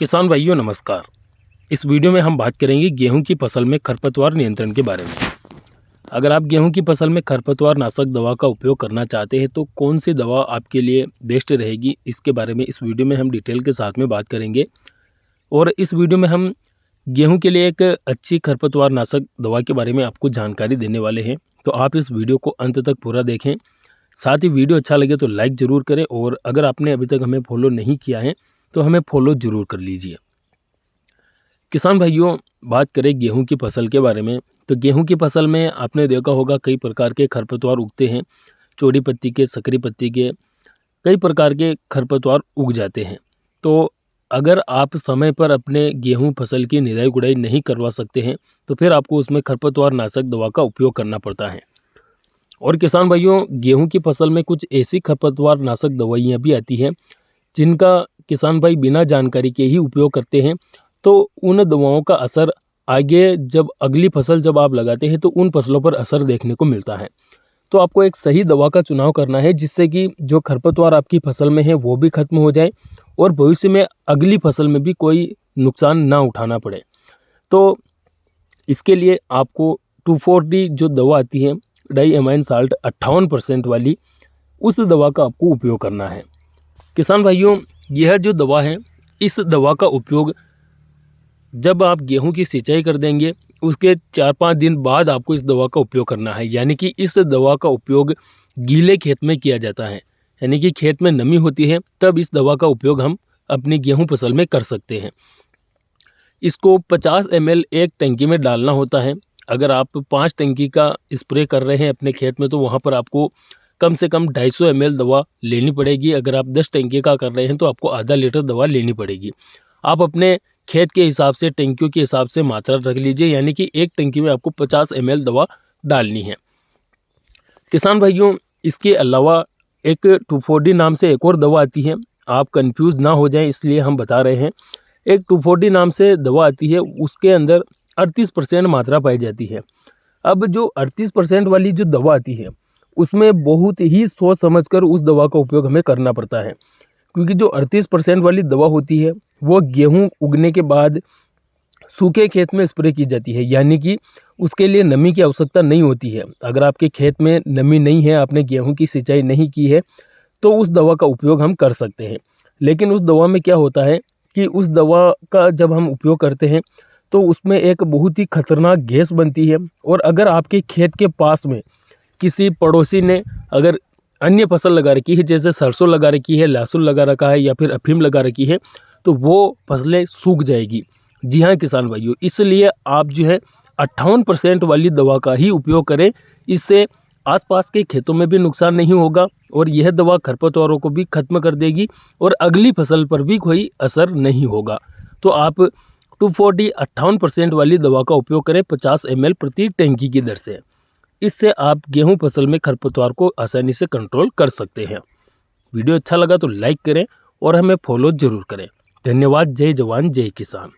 किसान भाइयों नमस्कार। इस वीडियो में हम बात करेंगे गेहूं की फसल में खरपतवार नियंत्रण के बारे में। अगर आप गेहूं की फसल में खरपतवार नाशक दवा का उपयोग करना चाहते हैं तो कौन सी दवा आपके लिए बेस्ट रहेगी, इसके बारे में इस वीडियो में हम डिटेल के साथ में बात करेंगे। और इस वीडियो में हम गेहूं के लिए एक अच्छी खरपतवार नाशक दवा के बारे में आपको जानकारी देने वाले हैं, तो आप इस वीडियो को अंत तक पूरा देखें। साथ ही वीडियो अच्छा लगे तो लाइक ज़रूर करें, और अगर आपने अभी तक हमें फॉलो नहीं किया है तो हमें फॉलो ज़रूर कर लीजिए। किसान भाइयों, बात करें गेहूं की फसल के बारे में, तो गेहूं की फसल में आपने देखा होगा कई प्रकार के खरपतवार उगते हैं। चौड़ी पत्ती के, सकरी पत्ती के, कई प्रकार के खरपतवार उग जाते हैं। तो अगर आप समय पर अपने गेहूं फसल की निराई गुड़ाई नहीं करवा सकते हैं तो फिर आपको उसमें खरपतवार नाशक दवा का उपयोग करना पड़ता है। और किसान भाइयों, गेहूं की फसल में कुछ ऐसी खरपतवार नाशक दवाइयाँ भी आती हैं जिनका किसान भाई बिना जानकारी के ही उपयोग करते हैं, तो उन दवाओं का असर आगे जब अगली फसल जब आप लगाते हैं तो उन फसलों पर असर देखने को मिलता है। तो आपको एक सही दवा का चुनाव करना है जिससे कि जो खरपतवार आपकी फसल में है वो भी खत्म हो जाए और भविष्य में अगली फसल में भी कोई नुकसान ना उठाना पड़े। तो इसके लिए आपको 2,4-D जो दवा आती है, डाई अमाइन साल्ट 58% वाली, उस दवा का आपको उपयोग करना है। किसान भाइयों, यह जो दवा है, इस दवा का उपयोग जब आप गेहूं की सिंचाई कर देंगे उसके 4-5 दिन बाद आपको इस दवा का उपयोग करना है। यानी कि इस दवा का उपयोग गीले खेत में किया जाता है, यानी कि खेत में नमी होती है तब इस दवा का उपयोग हम अपनी गेहूं फसल में कर सकते हैं। इसको 50 ml एक टंकी में डालना होता है। अगर आप 5 टंकी का स्प्रे कर रहे हैं अपने खेत में तो वहाँ पर आपको कम से कम 250 ml दवा लेनी पड़ेगी। अगर आप 10 टंकी का कर रहे हैं तो आपको आधा लीटर दवा लेनी पड़ेगी। आप अपने खेत के हिसाब से, टंकियों के हिसाब से मात्रा रख लीजिए, यानी कि एक टंकी में आपको 50 ml दवा डालनी है। किसान भाइयों, इसके अलावा एक 2,4-D नाम से एक और दवा आती है, आप कंफ्यूज ना हो जाएं इसलिए हम बता रहे हैं। एक 2,4-D नाम से दवा आती है, उसके अंदर 38% मात्रा पाई जाती है। अब जो 38% वाली जो दवा आती है उसमें बहुत ही सोच समझकर उस दवा का उपयोग हमें करना पड़ता है, क्योंकि जो 38% वाली दवा होती है वो गेहूं उगने के बाद सूखे खेत में स्प्रे की जाती है, यानी कि उसके लिए नमी की आवश्यकता नहीं होती है। अगर आपके खेत में नमी नहीं है, आपने गेहूं की सिंचाई नहीं की है, तो उस दवा का उपयोग हम कर सकते हैं। लेकिन उस दवा में क्या होता है कि उस दवा का जब हम उपयोग करते हैं तो उसमें एक बहुत ही खतरनाक गैस बनती है, और अगर आपके खेत के पास में किसी पड़ोसी ने अगर अन्य फसल लगा रखी है, जैसे सरसों लगा रखी है, लहसुन लगा रखा है या फिर अफीम लगा रखी है, तो वो फसलें सूख जाएगी। जी हाँ किसान भाइयों, इसलिए आप जो है 58% वाली दवा का ही उपयोग करें। इससे आसपास के खेतों में भी नुकसान नहीं होगा और यह दवा खरपतवारों को भी खत्म कर देगी और अगली फसल पर भी कोई असर नहीं होगा। तो आप 2,4-D 58% वाली दवा का उपयोग करें 50 ml प्रति टंकी की दर से। इससे आप गेहूं फसल में खरपतवार को आसानी से कंट्रोल कर सकते हैं। वीडियो अच्छा लगा तो लाइक करें और हमें फॉलो जरूर करें। धन्यवाद। जय जवान जय किसान।